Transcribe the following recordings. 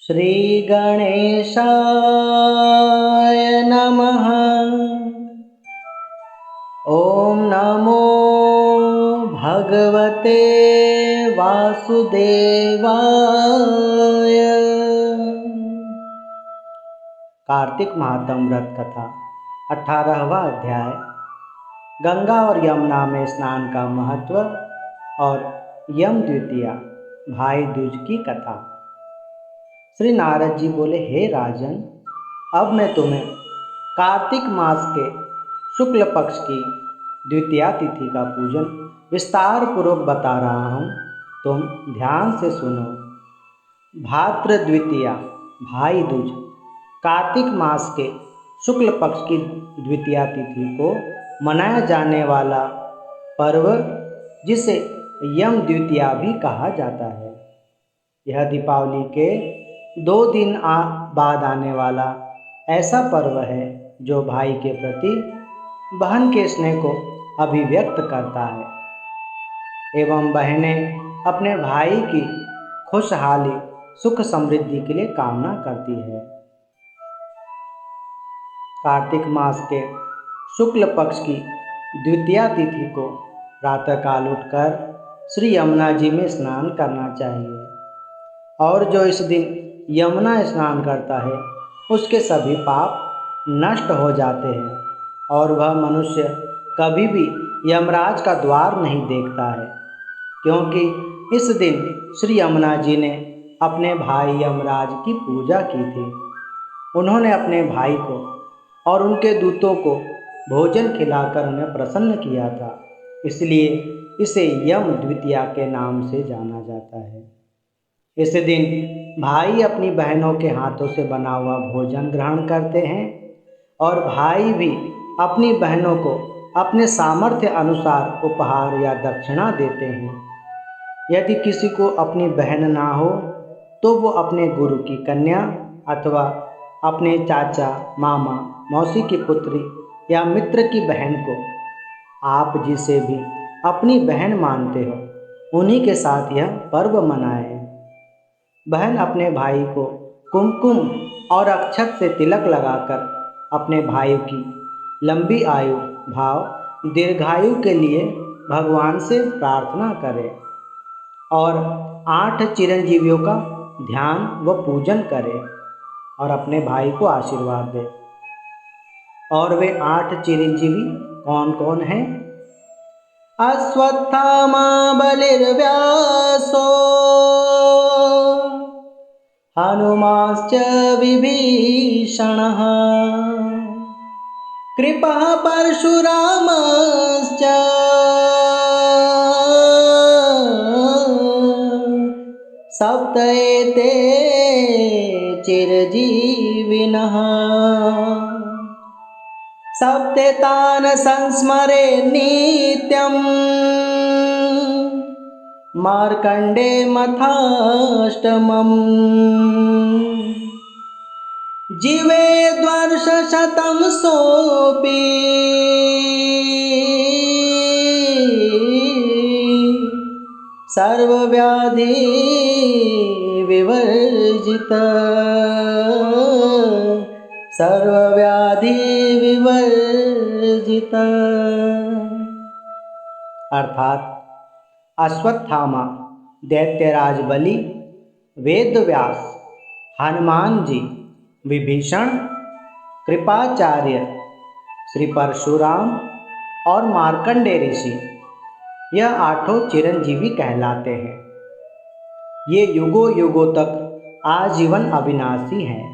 श्री गणेशाय नमः। ओम नमो भगवते वासुदेवाय। कार्तिक महात्म व्रत कथा 18वां अध्याय। गंगा और यमुना में स्नान का महत्व और यम द्वितीया भाई दूज की कथा। श्री नारद जी बोले, हे राजन, अब मैं तुम्हें कार्तिक मास के शुक्ल पक्ष की द्वितीया तिथि का पूजन विस्तार पूर्वक बता रहा हूँ, तुम ध्यान से सुनो। भाद्र द्वितीया भाई दूज कार्तिक मास के शुक्ल पक्ष की द्वितीया तिथि को मनाया जाने वाला पर्व, जिसे यम द्वितीया भी कहा जाता है। यह दीपावली के 2 दिन बाद आने वाला ऐसा पर्व है जो भाई के प्रति बहन के स्नेह को अभिव्यक्त करता है एवं बहनें अपने भाई की खुशहाली सुख समृद्धि के लिए कामना करती है। कार्तिक मास के शुक्ल पक्ष की द्वितीया तिथि को प्रातःकाल उठकर श्री यमुना जी में स्नान करना चाहिए, और जो इस दिन यमुना स्नान करता है उसके सभी पाप नष्ट हो जाते हैं और वह मनुष्य कभी भी यमराज का द्वार नहीं देखता है, क्योंकि इस दिन श्री यमुना जी ने अपने भाई यमराज की पूजा की थी। उन्होंने अपने भाई को और उनके दूतों को भोजन खिलाकर उन्हें प्रसन्न किया था, इसलिए इसे यम द्वितीया के नाम से जाना जाता है। इस दिन भाई अपनी बहनों के हाथों से बना हुआ भोजन ग्रहण करते हैं और भाई भी अपनी बहनों को अपने सामर्थ्य अनुसार उपहार या दक्षिणा देते हैं। यदि किसी को अपनी बहन ना हो तो वो अपने गुरु की कन्या अथवा अपने चाचा, मामा, मौसी की पुत्री या मित्र की बहन को, आप जिसे भी अपनी बहन मानते हो, उन्हीं के साथ यह पर्व मनाएं। बहन अपने भाई को कुमकुम और अक्षत से तिलक लगाकर अपने भाई की लंबी आयु भाव दीर्घायु के लिए भगवान से प्रार्थना करे और 8 चिरंजीवियों का ध्यान व पूजन करे और अपने भाई को आशीर्वाद दे। और वे 8 चिरंजीवी कौन कौन हैं? अश्वत्थामा बलिर्व्यासो हनुमांश्च विभीषणः कृपः परशुरामश्च सप्त एते चिरजीविनः। सप्तेतान् संस्मरे नित्यम् मार्कण्डे मथाष्टमम्। जीवेद्वर्षशतं सोऽपि सर्वव्याधि विवर्जितः। सर्वव्याधि विवर्जितः अर्थात अश्वत्थामा, दैत्यराज बलि, वेदव्यास, हनुमान जी, विभीषण, कृपाचार्य, श्री परशुराम और मार्कंडेय ऋषि, यह 8 चिरंजीवी कहलाते हैं। ये युगों युगों तक आजीवन अविनाशी हैं,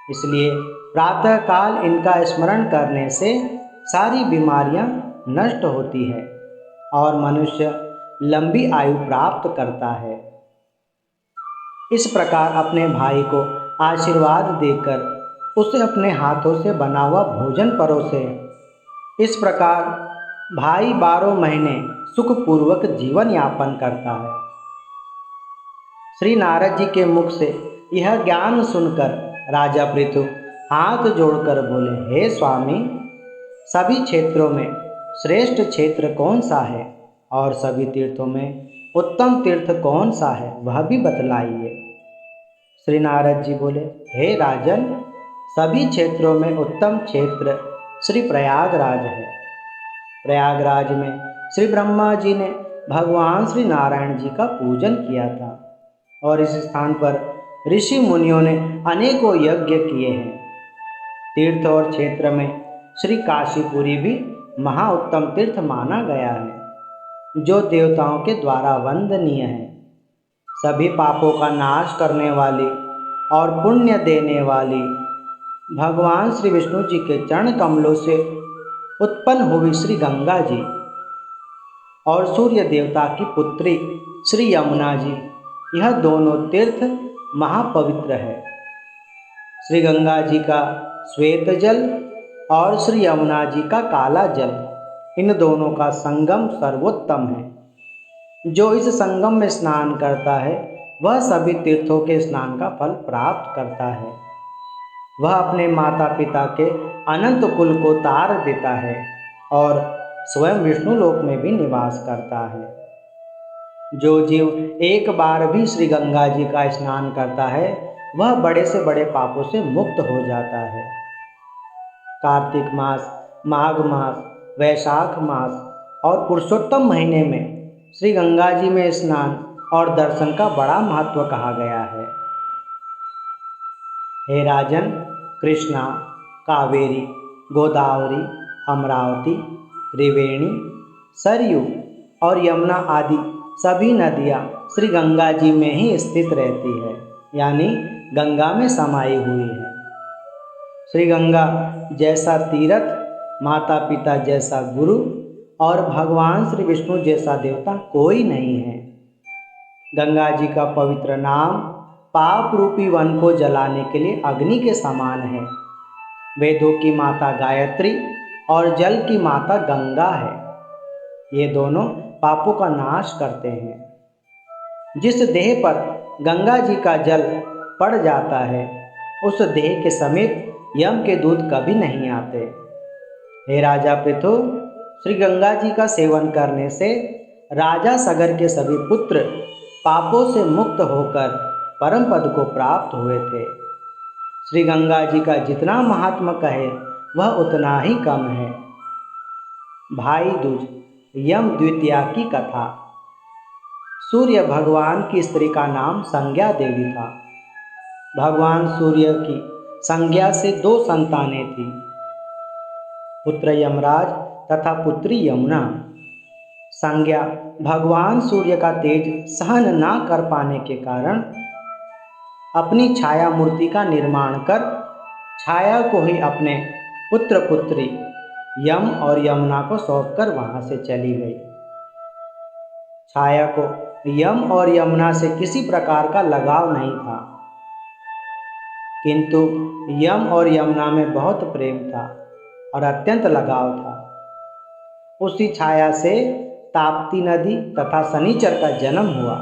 इसलिए प्रातःकाल इनका स्मरण करने से सारी बीमारियां नष्ट होती है और मनुष्य लंबी आयु प्राप्त करता है। इस प्रकार अपने भाई को आशीर्वाद देकर उसे अपने हाथों से बना हुआ भोजन परोसे। इस प्रकार भाई 12 महीने सुखपूर्वक जीवन यापन करता है। श्री नारद जी के मुख से यह ज्ञान सुनकर राजा पृथु हाथ जोड़कर बोले, हे स्वामी, सभी क्षेत्रों में श्रेष्ठ क्षेत्र कौन सा है और सभी तीर्थों में उत्तम तीर्थ कौन सा है, वह भी बतलाइए। श्री नारद जी बोले, हे राजन, सभी क्षेत्रों में उत्तम क्षेत्र श्री प्रयागराज है। प्रयागराज में श्री ब्रह्मा जी ने भगवान श्री नारायण जी का पूजन किया था और इस स्थान पर ऋषि मुनियों ने अनेकों यज्ञ किए हैं। तीर्थ और क्षेत्र में श्री काशीपुरी भी महाउत्तम तीर्थ माना गया है, जो देवताओं के द्वारा वंदनीय है। सभी पापों का नाश करने वाली और पुण्य देने वाली भगवान श्री विष्णु जी के चरण कमलों से उत्पन्न हुई श्री गंगा जी और सूर्य देवता की पुत्री श्री यमुना जी, यह दोनों तीर्थ महापवित्र है। श्री गंगा जी का श्वेत जल और श्री यमुना जी का काला जल, इन दोनों का संगम सर्वोत्तम है। जो इस संगम में स्नान करता है वह सभी तीर्थों के स्नान का फल प्राप्त करता है। वह अपने माता पिता के अनंत कुल को तार देता है और स्वयं विष्णु लोक में भी निवास करता है। जो जीव एक बार भी श्री गंगा जी का स्नान करता है वह बड़े से बड़े पापों से मुक्त हो जाता है। कार्तिक मास, माघ मास, वैशाख मास और पुरुषोत्तम महीने में श्री गंगा जी में स्नान और दर्शन का बड़ा महत्व कहा गया है। हे राजन, कृष्णा, कावेरी, गोदावरी, अमरावती, त्रिवेणी, सरयू और यमुना आदि सभी नदियाँ श्री गंगा जी में ही स्थित रहती है, यानी गंगा में समाई हुई है। श्री गंगा जैसा तीर्थ, माता पिता जैसा गुरु और भगवान श्री विष्णु जैसा देवता कोई नहीं है। गंगा जी का पवित्र नाम पाप रूपी वन को जलाने के लिए अग्नि के समान है। वेदों की माता गायत्री और जल की माता गंगा है। ये दोनों पापों का नाश करते हैं। जिस देह पर गंगा जी का जल पड़ जाता है उस देह के समीप यम के दूत कभी नहीं आते। हे राजा पृथु, श्री गंगा जी का सेवन करने से राजा सगर के सभी पुत्र पापों से मुक्त होकर परम पद को प्राप्त हुए थे। श्री गंगा जी का जितना महात्मा कहे वह उतना ही कम है। भाई दूज, यम द्वितीया की कथा। सूर्य भगवान की स्त्री का नाम संज्ञा देवी था। भगवान सूर्य की संज्ञा से 2 संतानें थीं, पुत्र यमराज तथा पुत्री यमुना। संज्ञा भगवान सूर्य का तेज सहन ना कर पाने के कारण अपनी छाया मूर्ति का निर्माण कर छाया को ही अपने पुत्र पुत्री यम और यमुना को सौंपकर वहां से चली गई। छाया को यम और यमुना से किसी प्रकार का लगाव नहीं था, किंतु यम और यमुना में बहुत प्रेम था और अत्यंत लगाव था। उसी छाया से ताप्ती नदी तथा शनिचर का जन्म हुआ।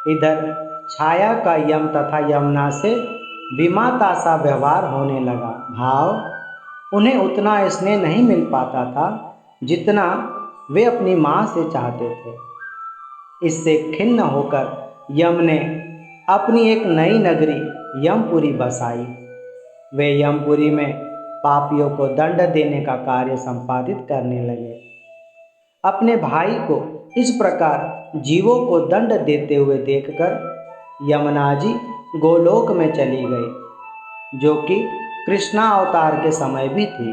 इधर छाया का यम तथा यमुना से विमाता सा व्यवहार होने लगा। भाव उन्हें उतना स्नेह नहीं मिल पाता था जितना वे अपनी माँ से चाहते थे। इससे खिन्न होकर यम ने अपनी एक नई नगरी यमपुरी बसाई। वे यमपुरी में पापियों को दंड देने का कार्य संपादित करने लगे। अपने भाई को इस प्रकार जीवों को दंड देते हुए देखकर यमुना जी गोलोक में चली गई, जो कि कृष्णा अवतार के समय भी थी।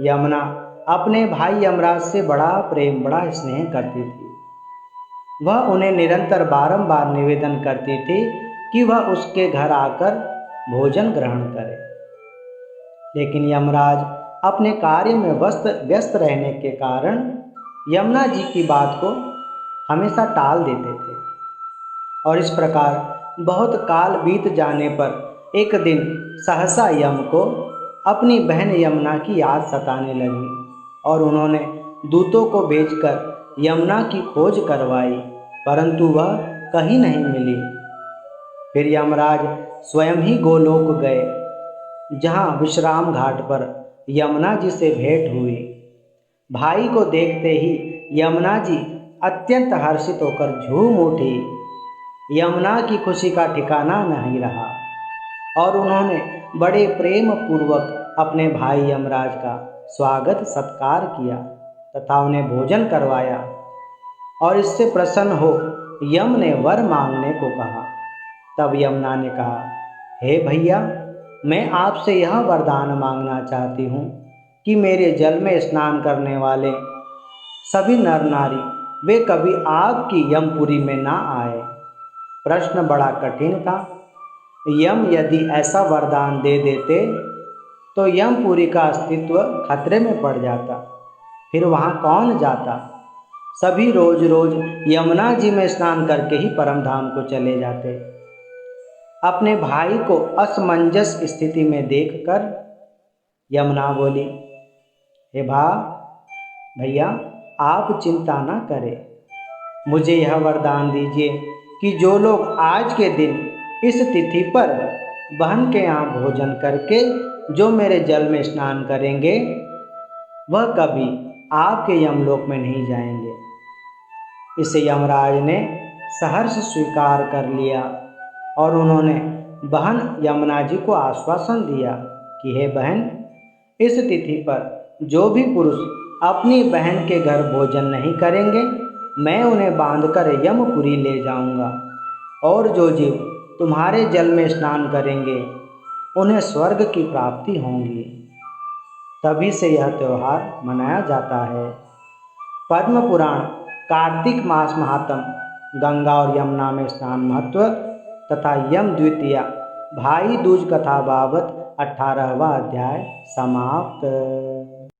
यमुना अपने भाई यमराज से बड़ा प्रेम, बड़ा स्नेह करती थी। वह उन्हें निरंतर बारंबार निवेदन करती थी कि वह उसके घर आकर भोजन ग्रहण करे, लेकिन यमराज अपने कार्य में व्यस्त रहने के कारण यमुना जी की बात को हमेशा टाल देते थे। और इस प्रकार बहुत काल बीत जाने पर एक दिन सहसा यम को अपनी बहन यमुना की याद सताने लगी और उन्होंने दूतों को भेजकर यमुना की खोज करवाई, परंतु वह कहीं नहीं मिली। फिर यमराज स्वयं ही गोलोक गए, जहाँ विश्राम घाट पर यमुना जी से भेंट हुई। भाई को देखते ही यमुना जी अत्यंत हर्षित होकर झूम उठी। यमुना की खुशी का ठिकाना नहीं रहा और उन्होंने बड़े प्रेम पूर्वक अपने भाई यमराज का स्वागत सत्कार किया तथा उन्हें भोजन करवाया और इससे प्रसन्न हो यम ने वर मांगने को कहा। तब यमुना ने कहा, हे भैया, मैं आपसे यह वरदान मांगना चाहती हूँ कि मेरे जल में स्नान करने वाले सभी नर नारी वे कभी आपकी यमपुरी में ना आए। प्रश्न बड़ा कठिन था। यम यदि ऐसा वरदान दे देते तो यमपुरी का अस्तित्व खतरे में पड़ जाता, फिर वहाँ कौन जाता। सभी रोज रोज यमुना जी में स्नान करके ही परम धाम को चले जाते। अपने भाई को असमंजस स्थिति में देखकर यमुना बोली, हे भैया, आप चिंता न करें, मुझे यह वरदान दीजिए कि जो लोग आज के दिन इस तिथि पर बहन के यहाँ भोजन करके जो मेरे जल में स्नान करेंगे वह कभी आपके यमलोक में नहीं जाएंगे। इसे यमराज ने सहर्ष स्वीकार कर लिया और उन्होंने बहन यमुना जी को आश्वासन दिया कि हे बहन, इस तिथि पर जो भी पुरुष अपनी बहन के घर भोजन नहीं करेंगे मैं उन्हें बांधकर यमपुरी ले जाऊंगा और जो जीव तुम्हारे जल में स्नान करेंगे उन्हें स्वर्ग की प्राप्ति होगी। तभी से यह त्यौहार मनाया जाता है। पद्म पुराण कार्तिक मास महात्म, गंगा और यमुना में स्नान महत्व तथा यम द्वितीया भाई दूज कथा बाबत 18वां अध्याय समाप्त।